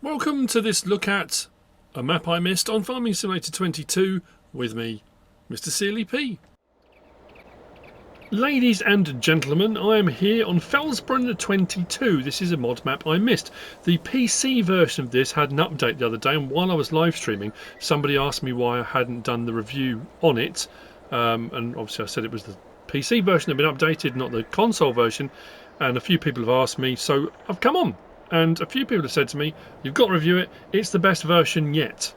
Welcome to this look at a map I missed on Farming Simulator 22 with me, MrSealyp. Ladies and gentlemen, I am here on Felsbrunn 22. This is a mod map I missed. The PC version of this had an update the other day, and while I was live streaming, somebody asked me why I hadn't done the review on it. And obviously I said it was the PC version that had been updated, not the console version. And a few people have asked me, so I've come on. And a few people have said to me, you've got to review it, it's the best version yet.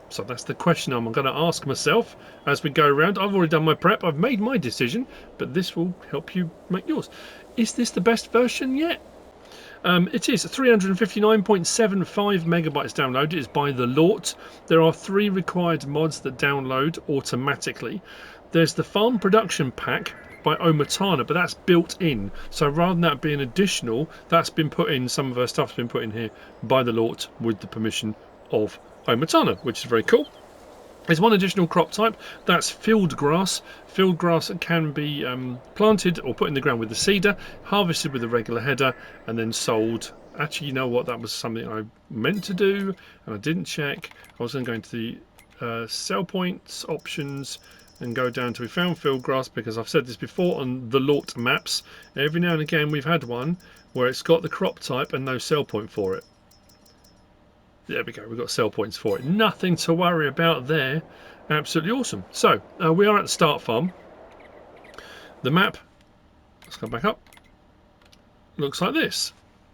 So that's the question I'm going to ask myself as we go around. I've already done my prep, I've made my decision, but this will help you make yours. Is this the best version yet? It is 359.75 megabytes downloaded. It's by the Lort. There are 3 required mods that download automatically. There's the Farm Production Pack by Omatana, but that's built in. So rather than that being additional, that's been put in, some of our stuff's been put in here by the Lort with the permission of Omatana, which is very cool. There's one additional crop type, that's field grass. Field grass can be planted or put in the ground with the seeder, harvested with a regular header, and then sold. Actually, you know what, that was something I meant to do, and I didn't check. I was going to go into the sell points options and go down to we found field grass, because I've said this before on the Lort maps. Every now and again we've had one where it's got the crop type and no sell point for it. There we go, we've got sell points for it. Nothing to worry about there. Absolutely awesome. So, we are at the start farm. The map, let's come back up, looks like this.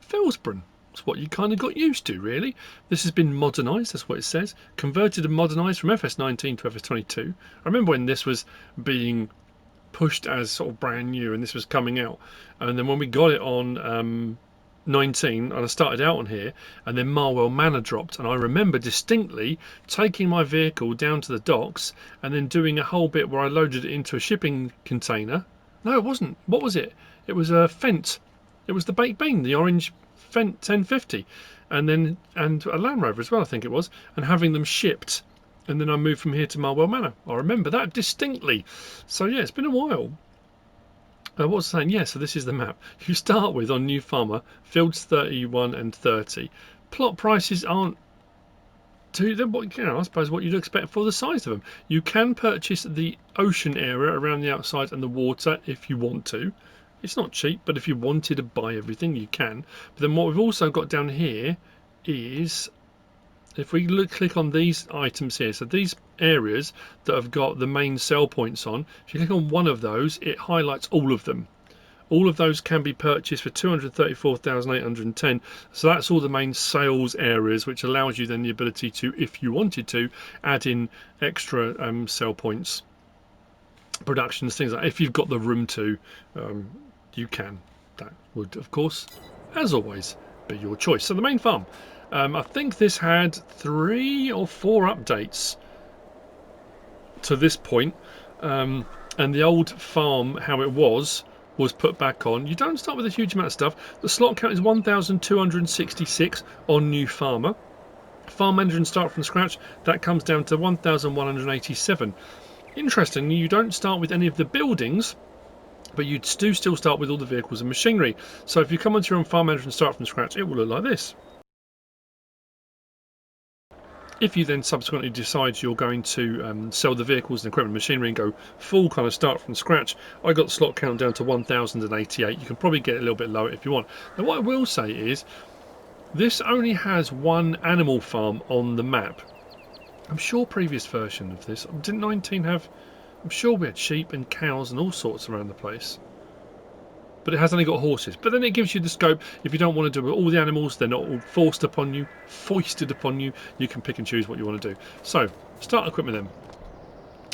Felsbrunn. It's what you kind of got used to, really. This has been modernised, that's what it says. Converted and modernised from FS19 to FS22. I remember when this was being pushed as sort of brand new and this was coming out. And then when we got it on 19, and I started out on here, and then Marwell Manor dropped, and I remember distinctly taking my vehicle down to the docks and then doing a whole bit where I loaded it into a shipping container. No, it wasn't. What was it? It was a Fent. It was the baked bean, the orange Fent 1050, and a Land Rover as well, I think it was, and having them shipped. And then I moved from here to Marwell Manor. I remember that distinctly. So yeah, it's been a while. What was I saying? Yeah, so this is the map. You start with on New Farmer, fields 31 and 30. Plot prices aren't too, I suppose what you'd expect for the size of them. You can purchase the ocean area around the outside and the water if you want to. It's not cheap, but if you wanted to buy everything, you can. But then what we've also got down here is, if we click on these items here, so these areas that have got the main sell points on, if you click on one of those, it highlights all of them. All of those can be purchased for 234,810. So that's all the main sales areas, which allows you then the ability to, if you wanted to, add in extra sell points, productions, things like that. If you've got the room to, you can. That would, of course, as always, be your choice. So the main farm. I think this had 3 or 4 updates to this point, and the old farm, how it was put back on. You don't start with a huge amount of stuff. The slot count is 1,266 on New Farmer. Farm Manager and Start from Scratch, that comes down to 1,187. Interestingly, you don't start with any of the buildings, but you do still start with all the vehicles and machinery. So if you come onto your own Farm Manager and Start from Scratch, it will look like this. If you then subsequently decide you're going to sell the vehicles and equipment and machinery and go full kind of start from scratch, I got the slot count down to 1,088. You can probably get it a little bit lower if you want. Now what I will say is, this only has 1 animal farm on the map. I'm sure previous version of this, didn't 19 have, I'm sure we had sheep and cows and all sorts around the place. But it has only got horses. But then it gives you the scope. If you don't want to do all the animals, they're not all forced upon you, foisted upon you. You can pick and choose what you want to do. So, start equipment then.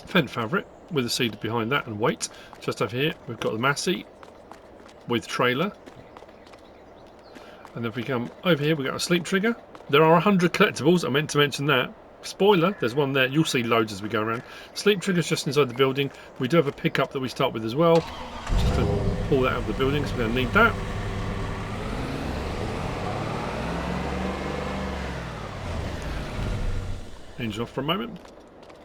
Fent fabric with a seeder behind that and weight. Just over here, we've got the Massey with trailer. And then if we come over here, we've got a sleep trigger. There are 100 collectibles. I meant to mention that. Spoiler, there's one there. You'll see loads as we go around. Sleep trigger's just inside the building. We do have a pickup that we start with as well. Just to pull that out of the building, so we're going to need that. Engine off for a moment.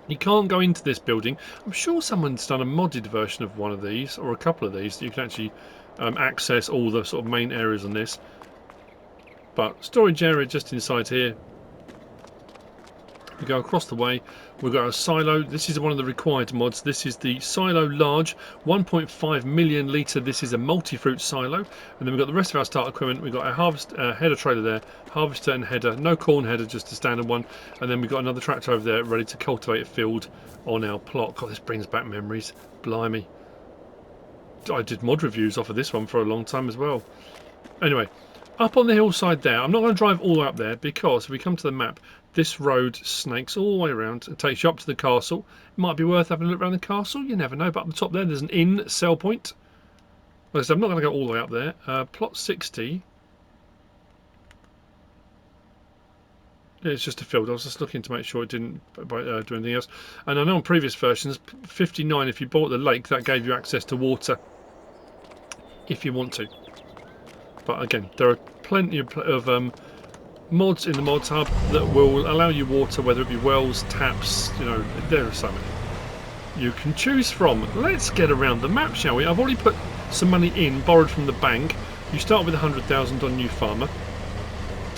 You can't go into this building. I'm sure someone's done a modded version of one of these, or a couple of these, that you can actually access all the sort of main areas on this. But storage area just inside here. We go across the way, we've got a silo. This is one of the required mods. This is the silo large, 1.5 million litre. This is a multi-fruit silo. And then we've got the rest of our start equipment. We've got a header trailer there, harvester and header, no corn header, just a standard one. And then we've got another tractor over there ready to cultivate a field on our plot. God, this brings back memories. Blimey. I did mod reviews off of this one for a long time as well. Anyway, up on the hillside there, I'm not going to drive all the way up there because if we come to the map, this road snakes all the way around and takes you up to the castle. It might be worth having a look around the castle, you never know. But up the top there, there's an inn sell point. Like I said, I'm not going to go all the way up there. Plot 60. Yeah, it's just a field. I was just looking to make sure it didn't do anything else. And I know on previous versions, 59, if you bought the lake, that gave you access to water if you want to. But again, there are plenty of mods in the mods hub that will allow you water, whether it be wells, taps, you know, there are so many you can choose from. Let's get around the map, shall we? I've already put some money in, borrowed from the bank. You start with 100,000 on new farmer,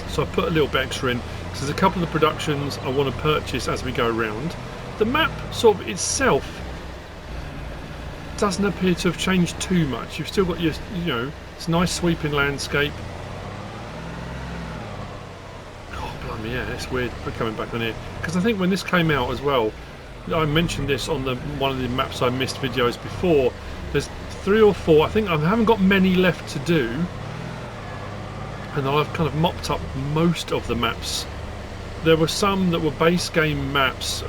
so I put a little bit extra in because there's a couple of productions I want to purchase as we go around. The map sort of itself doesn't appear to have changed too much. You've still got your, you know, it's a nice sweeping landscape. Yeah, it's weird coming back on here because I think when this came out as well, I mentioned this on one of the maps I missed videos before. There's 3 or 4. I think I haven't got many left to do, and I've kind of mopped up most of the maps. There were some that were base game maps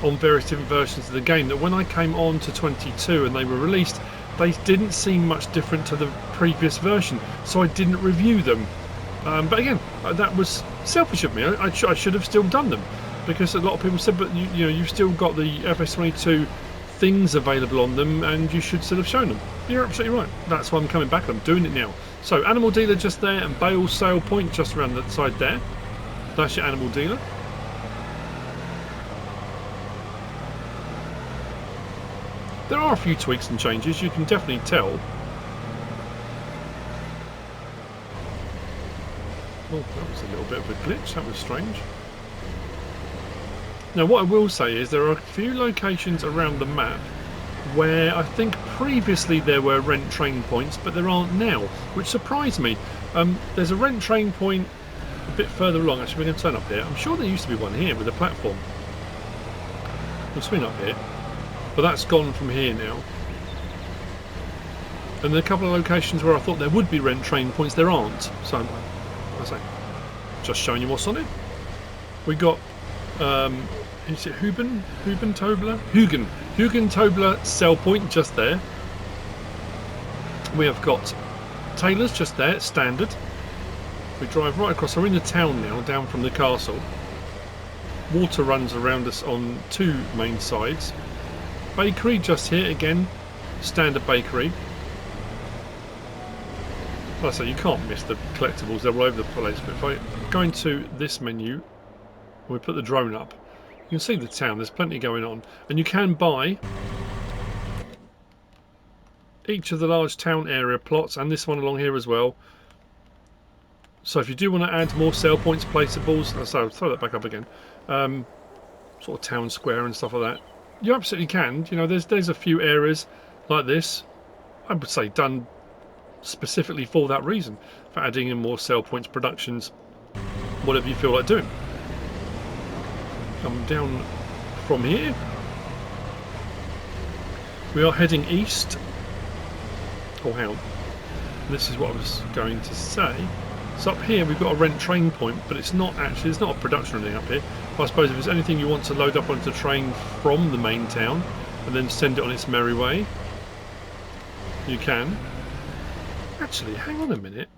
on various different versions of the game that when I came on to 22 and they were released, they didn't seem much different to the previous version, so I didn't review them. But again, that was selfish of me. I should have still done them because a lot of people said, but you know, you've still got the FS22 things available on them and you should still have shown them. You're absolutely right. That's why I'm coming back and I'm doing it now. So animal dealer just there and bale sale point just around the side there. That's your animal dealer. There are a few tweaks and changes, you can definitely tell. Oh, that was a little bit of a glitch, that was strange. Now what I will say is there are a few locations around the map where I think previously there were rent train points, but there aren't now, which surprised me. There's a rent train point a bit further along. Actually, we're going to turn up here. I'm sure there used to be one here with a platform. We'll swing up here, but that's gone from here now. And there are a couple of locations where I thought there would be rent train points, there aren't. So I say, just showing you what's on it. We got, is it Hugen Tobler sell point just there. We have got Taylor's just there, standard. We drive right across. We're in the town now, down from the castle. Water runs around us on 2 main sides. Bakery just here again, standard bakery. Like I say, you can't miss the collectibles, they're all over the place. But if I go into this menu, we put the drone up, you can see the town, there's plenty going on. And you can buy each of the large town area plots, and this one along here as well. So if you do want to add more sale points, placeables, so I'll throw that back up again, sort of town square and stuff like that, you absolutely can. You know, there's a few areas like this, I would say done specifically for that reason, for adding in more sale points, productions, whatever you feel like doing. Come down from here. We are heading east. Oh, hang on. This is what I was going to say. So up here we've got a rent train point, but it's not actually, it's not a production or anything up here. But I suppose if there's anything you want to load up onto the train from the main town and then send it on its merry way, you can. Actually, hang on a minute.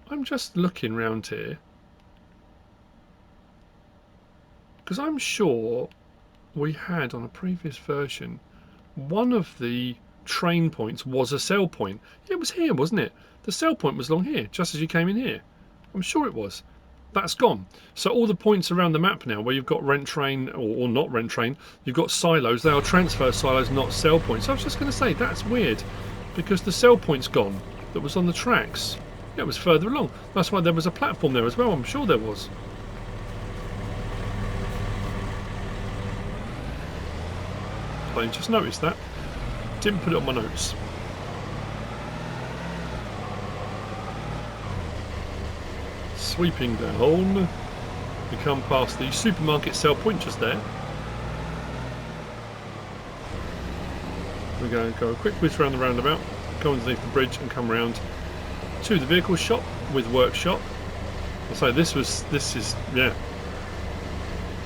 I'm just looking round here because I'm sure we had on a previous version one of the train points was a sell point. It was here, wasn't it? The sell point was along here, just as you came in here. I'm sure it was. That's gone. So all the points around the map now where you've got rent train or not rent train, you've got silos. They are transfer silos, not sell points. So I was just going to say, that's weird because the sell point's gone that was on the tracks. Yeah, it was further along. That's why there was a platform there as well. I'm sure there was. I just noticed that. Didn't put it on my notes. Sweeping down. We come past the supermarket sell point just there. We're going to go a quick whiz around the roundabout, go underneath the bridge and come round to the vehicle shop with workshop. So this is yeah,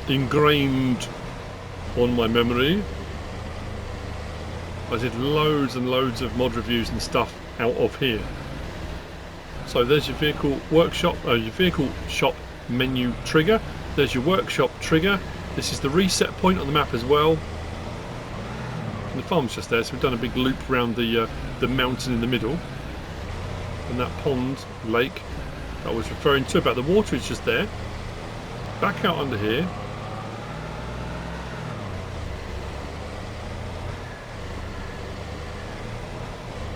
ingrained on my memory. I did loads and loads of mod reviews and stuff out of here. So there's your vehicle workshop, your vehicle shop menu trigger. There's your workshop trigger. This is the reset point on the map as well. And the farm's just there, so we've done a big loop around the mountain in the middle. And that pond, lake, that I was referring to about the water is just there. Back out under here.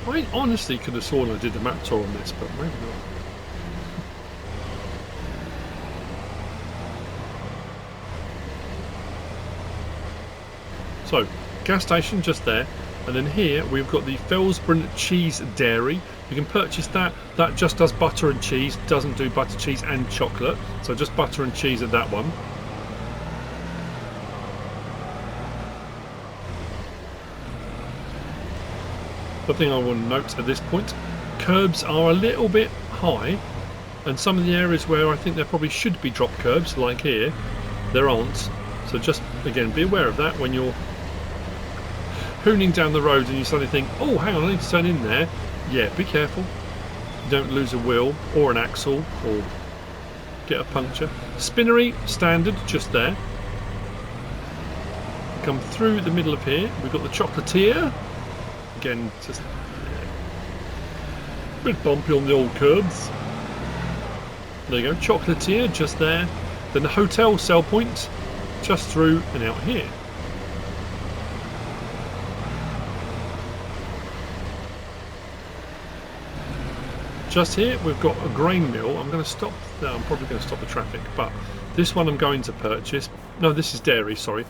I honestly could have sworn I did a map tour on this, but maybe not. So, gas station just there, and then here we've got the Felsbrunn cheese dairy. You can purchase that. That just does butter and cheese, doesn't do butter, cheese and chocolate. So just butter and cheese at that one. The thing I want to note at this point, curbs are a little bit high, and some of the areas where I think there probably should be drop curbs, like here, there aren't. So just, again, be aware of that when you're hooning down the road and you suddenly think, oh, hang on, I need to turn in there. Yeah, be careful. You don't lose a wheel or an axle or get a puncture. Spinnery, standard, just there. Come through the middle of here. We've got the chocolatier. Again, just a bit bumpy on the old curbs. There you go, chocolatier just there. Then the hotel sell point just through and out here. Just here we've got a grain mill. I'm going to stop. No, I'm probably going to stop the traffic, but this one I'm going to purchase. No, this is dairy. Sorry.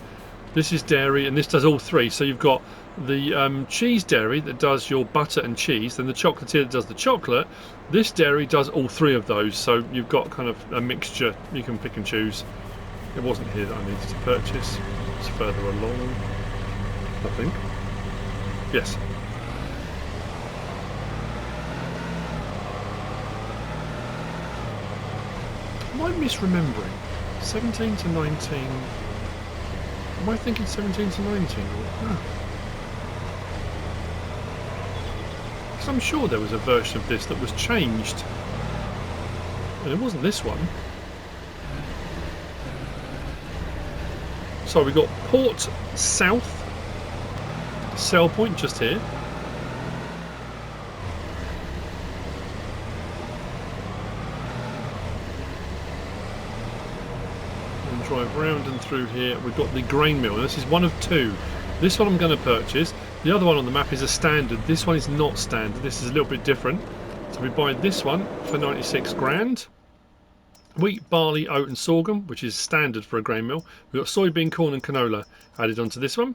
This is dairy, and this does all three. So you've got the cheese dairy that does your butter and cheese, then the chocolatier that does the chocolate. This dairy does all three of those, so you've got kind of a mixture. You can pick and choose. It wasn't here that I needed to purchase. It's further along, I think. Yes. Am I misremembering? 17 to 19... Am I thinking 17 to 19? Because I'm sure there was a version of this that was changed. And it wasn't this one. So we got Port South. Sell point just here. Drive round and through here. We've got the grain mill. This is one of two. This one I'm going to purchase. The other one on the map is a standard. This one is not standard. This is a little bit different. So we buy this one for 96 grand. Wheat, barley, oat and sorghum, which is standard for a grain mill. We've got soybean, corn and canola added onto this one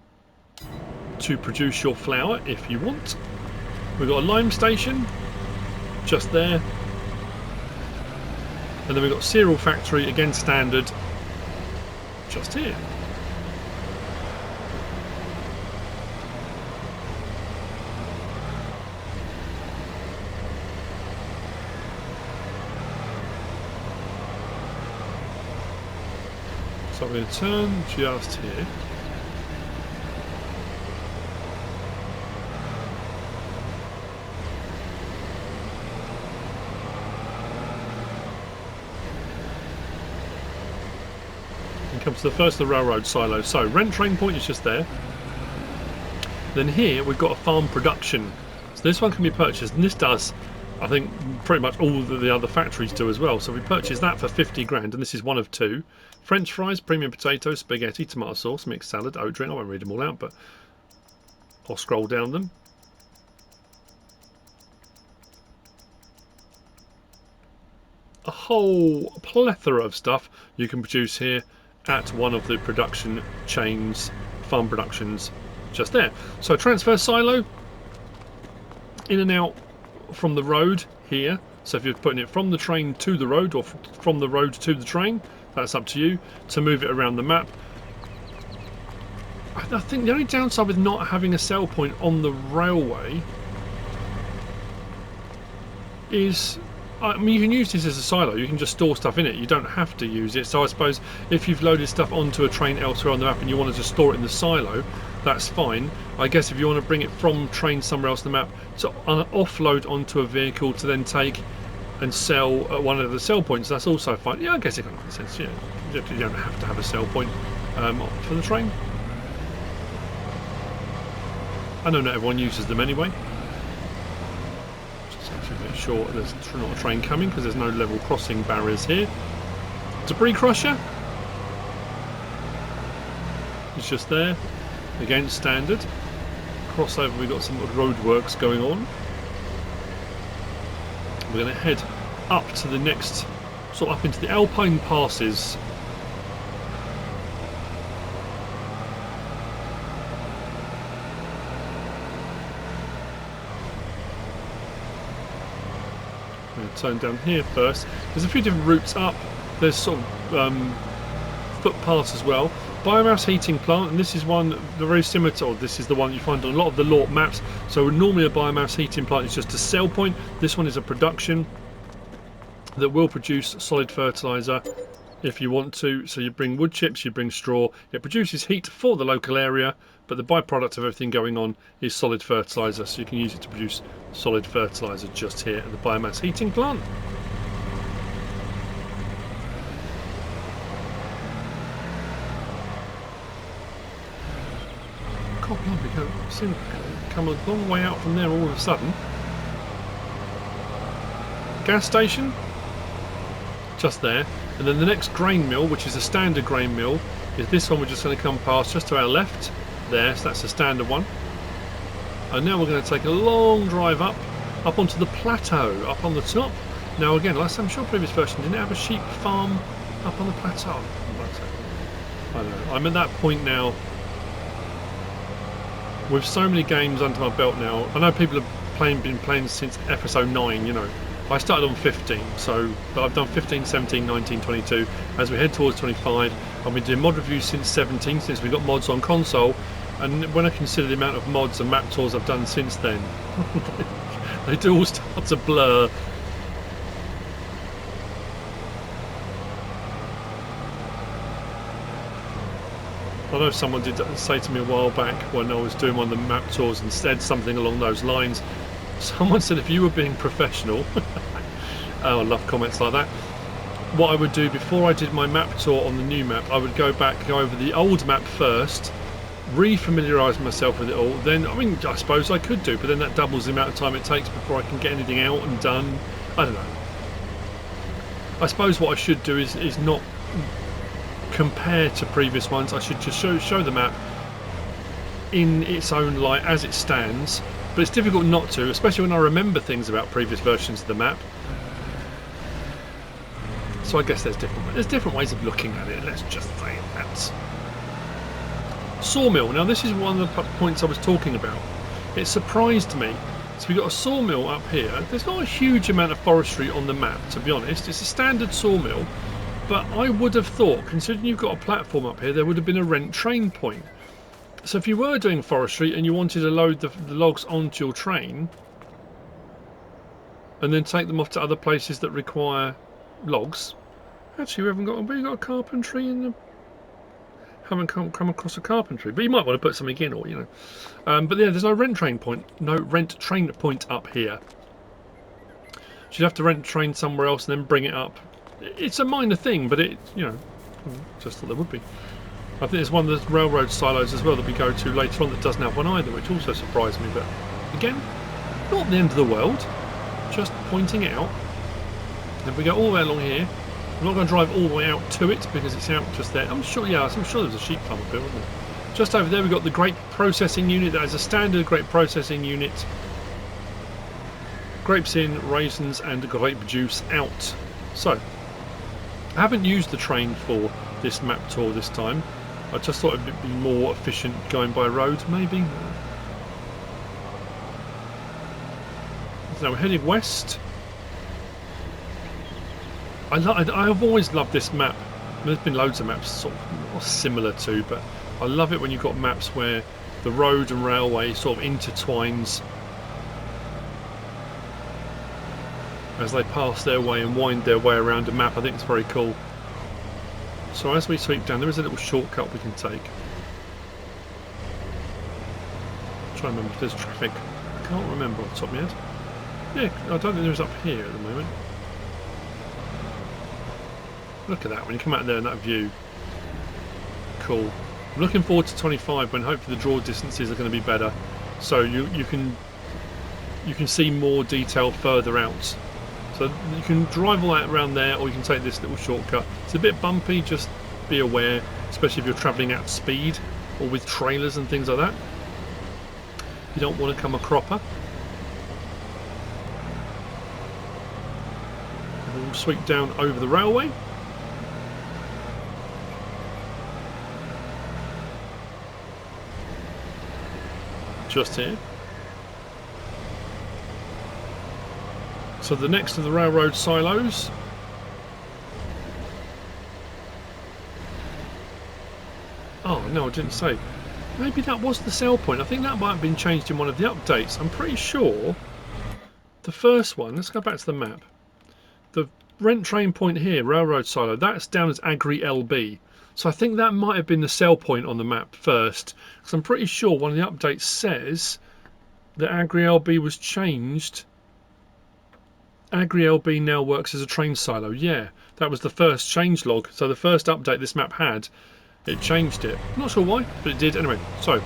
to produce your flour if you want. We've got a lime station just there. And then we've got cereal factory, again standard, just here. So I'm going to turn just here. Comes to the first of the railroad silos. So rent train point is just there. Then here we've got a farm production. So this one can be purchased, and this does, I think, pretty much all that the other factories do as well. So we purchased that for 50 grand, and this is one of two. French fries, premium potatoes, spaghetti, tomato sauce, mixed salad, oat drink. I won't read them all out, but I'll scroll down them. a whole plethora of stuff you can produce here at one of the production chains, farm productions, just there. So transfer silo in and out from the road here. So if you're putting it from the train to the road, or from the road to the train, that's up to you to move it around the map. I think the only downside with not having a sell point on the railway is, I mean, you can use this as a silo, you can just store stuff in it, you don't have to use it. So I suppose if you've loaded stuff onto a train elsewhere on the map and you want to just store it in the silo, that's fine. I guess if you want to bring it from train somewhere else on the map to offload onto a vehicle to then take and sell at one of the sell points, that's also fine. Yeah, I guess it kind of makes sense. Yeah, you don't have to have a sell point for the train. I know not everyone uses them anyway. Just have to make sure there's not a train coming because there's no level crossing barriers here. Debris crusher. It's just there. Again, standard. Crossover, we've got some roadworks going on. We're going to head up to the next, sort of up into the Alpine passes. Turn down here first. There's a few different routes up. There's sort of footpaths as well. Biomass heating plant, and this is one very similar to, or this is the one you find on a lot of the Lort maps. So normally a biomass heating plant is just a sell point. This one is a production that will produce solid fertilizer if you want to. So you bring wood chips, you bring straw, it produces heat for the local area, but the byproduct of everything going on is solid fertilizer, so you can use it to produce solid fertilizer just here at the biomass heating plant. God, blimey, seem to come a long way out from there all of a sudden. Gas station, just there. And then the next grain mill, which is a standard grain mill, is this one we're just going to come past just to our left. There, so that's a standard one. And now we're going to take a long drive up onto the plateau, up on the top. Now again, last time, I'm sure previous version didn't have a sheep farm up on the plateau. I don't know. I'm at that point now with so many games under my belt now. I know people have been playing since FS09, you know. I started on 15, but I've done 15, 17, 19, 22. As we head towards 25, I've been doing mod reviews since 17, since we got mods on console. And when I consider the amount of mods and map tours I've done since then, they do all start to blur. I know someone did say to me a while back when I was doing one of the map tours and said something along those lines. Someone said if you were being professional, oh, I love comments like that, what I would do before I did my map tour on the new map, I would go back, go over the old map first, re-familiarise myself with it all, then, I mean, I suppose I could do, but then that doubles the amount of time it takes before I can get anything out and done. I don't know. I suppose what I should do is not compare to previous ones. I should just show the map in its own light as it stands. But it's difficult not to, especially when I remember things about previous versions of the map. So I guess there's different ways of looking at it, let's just say that. Sawmill. Now this is one of the points I was talking about. It surprised me. So we've got a sawmill up here. There's not a huge amount of forestry on the map, to be honest. It's a standard sawmill. But I would have thought, considering you've got a platform up here, there would have been a rent train point. So if you were doing forestry and you wanted to load the logs onto your train and then take them off to other places that require logs, actually we haven't got a carpentry in the, haven't come across a carpentry, but you might want to put something in, or you know. But yeah, there's no rent train point up here. So you'd have to rent a train somewhere else and then bring it up. It's a minor thing, but it, you know, just thought there would be. I think there's one of the railroad silos as well that we go to later on that doesn't have one either, which also surprised me. But again, not the end of the world, just pointing it out. If we go all the way along here, I'm not going to drive all the way out to it because it's out just there. I'm sure there's a sheep farm up here, wasn't there? Just over there we've got the grape processing unit. That is a standard grape processing unit. Grapes in, raisins and grape juice out. So, I haven't used the train for this map tour this time. I just thought it'd be more efficient going by road, maybe. So we're heading west. I've always loved this map. There's been loads of maps sort of similar to, but I love it when you've got maps where the road and railway sort of intertwines as they pass their way and wind their way around a map. I think it's very cool. So as we sweep down, there is a little shortcut we can take. I'm trying to remember if there's traffic. I can't remember off the top of my head. Yeah, I don't think there's up here at the moment. Look at that, when you come out there in that view. Cool. I'm looking forward to 25 when hopefully the draw distances are going to be better. So you can see more detail further out. So you can drive all that around there, or you can take this little shortcut. It's a bit bumpy, just be aware, especially if you're travelling at speed or with trailers and things like that. You don't want to come a cropper. We'll sweep down over the railway. Just here. So the next of the railroad silos. Oh no, I didn't say. Maybe that was the sell point. I think that might have been changed in one of the updates. I'm pretty sure the first one, let's go back to the map. The rent train point here, railroad silo, that's down as Agri LB. So I think that might have been the sell point on the map first. Because I'm pretty sure one of the updates says that Agri LB was changed. Agri LB now works as a train silo. Yeah, that was the first change log. So the first update this map had, it changed it. Not sure why, but it did anyway. So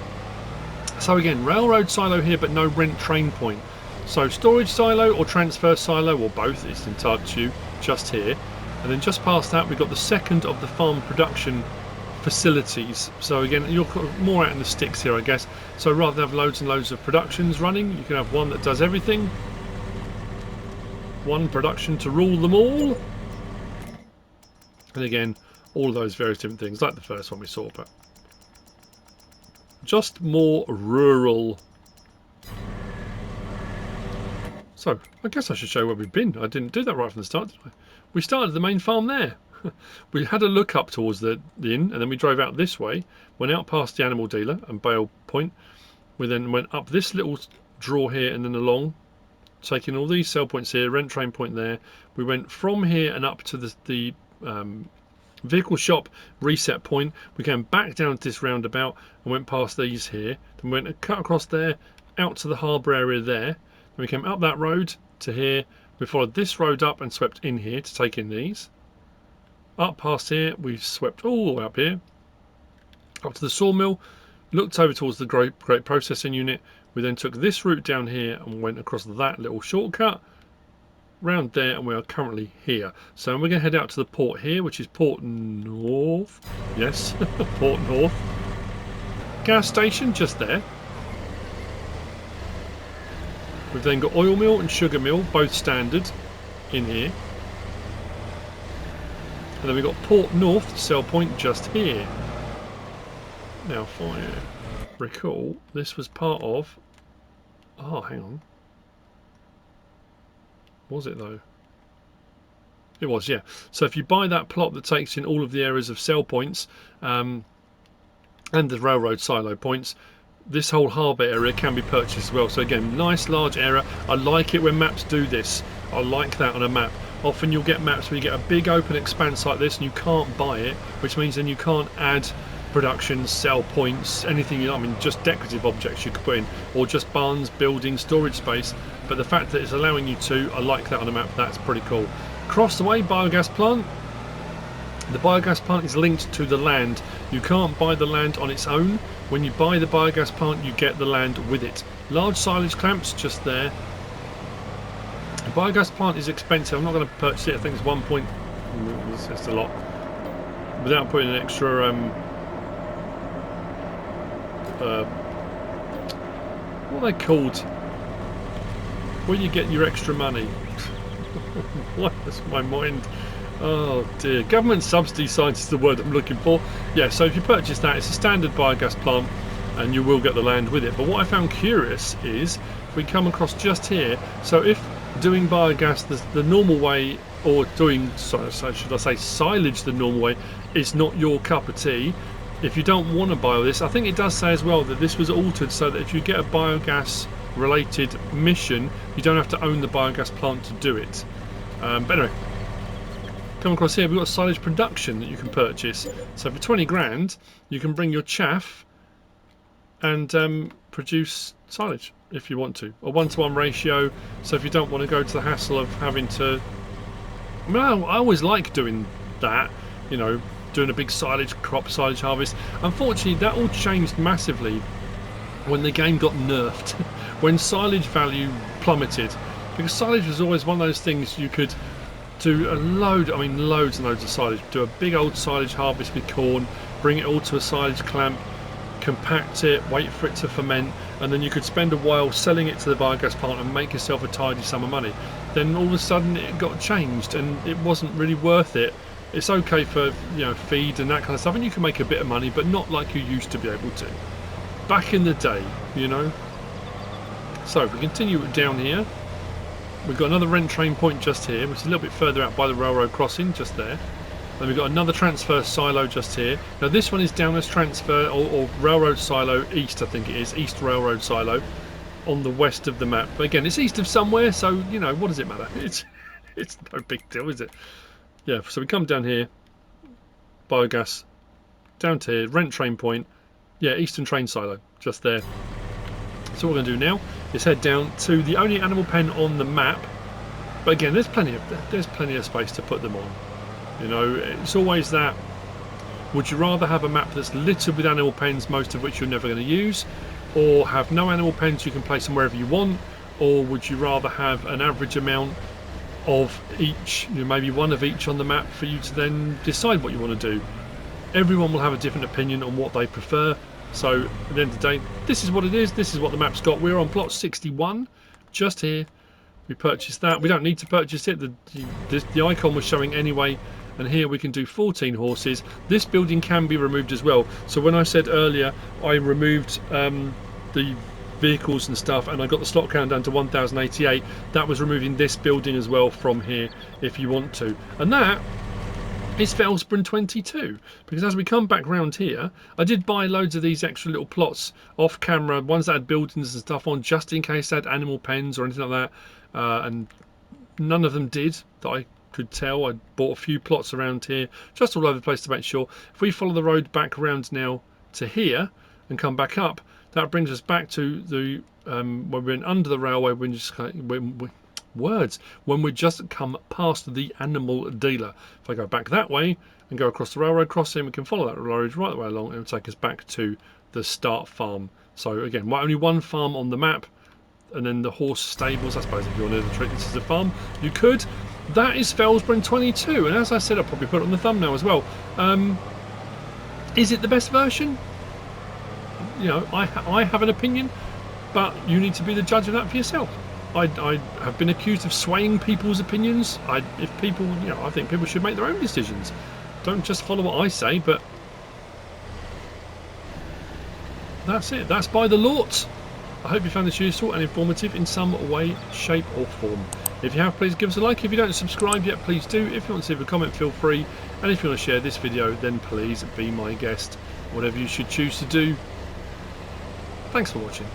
again, railroad silo here, but no rent train point. So storage silo or transfer silo or both, it's entirely to you, just here. And then just past that we've got the second of the farm production facilities. So again, you're more out in the sticks here, I guess. So rather than have loads and loads of productions running, you can have one that does everything. One production to rule them all. And again, all of those various different things, like the first one we saw, but just more rural. So, I guess I should show where we've been. I didn't do that right from the start, did I? We started the main farm there. We had a look up towards the inn, and then we drove out this way, went out past the animal dealer and Bale Point. We then went up this little draw here and then along, taking all these sell points here, rent train point there. We went from here and up to the vehicle shop reset point. We came back down to this roundabout and went past these here. Then we went cut across there, out to the harbour area there. Then we came up that road to here. We followed this road up and swept in here to take in these. Up past here, we swept all the way up here, up to the sawmill, looked over towards the grape processing unit. We then took this route down here and went across that little shortcut, round there, and we are currently here. So we're going to head out to the port here, which is Port North. Yes, Port North. Gas station just there. We've then got oil mill and sugar mill, both standard, in here. And then we've got Port North sell point just here. Now, if I recall, this was part of... Oh, hang on. Was it though? It was, yeah. So if you buy that plot that takes in all of the areas of sell points and the railroad silo points, this whole harbour area can be purchased as well. So again, nice large area. I like it when maps do this. I like that on a map. Often you'll get maps where you get a big open expanse like this and you can't buy it, which means then you can't add production, sell points, anything. I mean, just decorative objects you could put in, or just barns, buildings, storage space. But the fact that it's allowing you to, I like that on a map. That's pretty cool. Across the way, biogas plant. The biogas plant is linked to the land. You can't buy the land on its own. When you buy the biogas plant, you get the land with it. Large silage clamps just there. The biogas plant is expensive. I'm not going to purchase it. I think it's 1 point. It's just a lot. Without putting an extra what are they called? Where you get your extra money? Why is my mind? Oh dear. Government subsidy science is the word I'm looking for. Yeah, so if you purchase that, it's a standard biogas plant and you will get the land with it. But what I found curious is if we come across just here, so if doing biogas the normal way, or doing, so should I say silage the normal way, is not your cup of tea, if you don't want to buy all this, I think it does say as well that this was altered so that if you get a biogas related mission, you don't have to own the biogas plant to do it. But anyway, come across here, we've got silage production that you can purchase. So for 20 grand, you can bring your chaff and produce silage if you want to. A 1-to-1 ratio, so if you don't want to go to the hassle of having to... I mean, I always like doing that, you know, doing a big silage harvest. Unfortunately, that all changed massively when the game got nerfed, when silage value plummeted. Because silage was always one of those things you could do a load, I mean loads and loads of silage. Do a big old silage harvest with corn, bring it all to a silage clamp, compact it, wait for it to ferment, and then you could spend a while selling it to the biogas plant and make yourself a tidy sum of money. Then all of a sudden it got changed and it wasn't really worth it. It's okay for, you know, feed and that kind of stuff, and you can make a bit of money, but not like you used to be able to back in the day, you know. So if we continue down here, we've got another rent train point just here, which is a little bit further out by the railroad crossing, just there. Then we've got another transfer silo just here. Now this one is down as transfer or railroad silo east, I think it is, east railroad silo on the west of the map. But again, it's east of somewhere, so you know, what does it matter? It's no big deal, is it? Yeah, so we come down here, biogas, down to here, rent train point, yeah, eastern train silo, just there. So what we're going to do now is head down to the only animal pen on the map. But again, there's plenty of space to put them on. You know, it's always that. Would you rather have a map that's littered with animal pens, most of which you're never going to use, or have no animal pens, you can place them wherever you want, or would you rather have an average amount of each, you know, maybe one of each on the map for you to then decide what you want to do? Everyone will have a different opinion on what they prefer. So at the end of the day, this is what it is, this is what the map's got. We're on plot 61 just here. We purchased that. We don't need to purchase it, the icon was showing anyway. And here we can do 14 horses. This building can be removed as well. So when I said earlier I removed the vehicles and stuff and I got the slot count down to 1088, that was removing this building as well from here if you want to. And that is Felsbrunn 22, because as we come back round here, I did buy loads of these extra little plots off camera, ones that had buildings and stuff on, just in case they had animal pens or anything like that, and none of them did that I could tell. I bought a few plots around here just all over the place to make sure. If we follow the road back around now to here and come back up, that brings us back to the when we're in under the railway, when we just come past the animal dealer. If I go back that way and go across the railroad crossing, we can follow that road right the way along and it'll take us back to the start farm. So again, only one farm on the map, and then the horse stables. I suppose if you wanted to treat this as a farm, you could. That is Felsbrunn 22, and as I said, I'll probably put it on the thumbnail as well. Is it the best version? You know, I have an opinion, but you need to be the judge of that for yourself. I have been accused of swaying people's opinions. If people, you know, I think people should make their own decisions. Don't just follow what I say. But that's it. That's by the Lort. I hope you found this useful and informative in some way, shape or form. If you have, please give us a like. If you don't subscribe yet, please do. If you want to leave a comment, feel free. And if you want to share this video, then please be my guest. Whatever you should choose to do. Thanks for watching.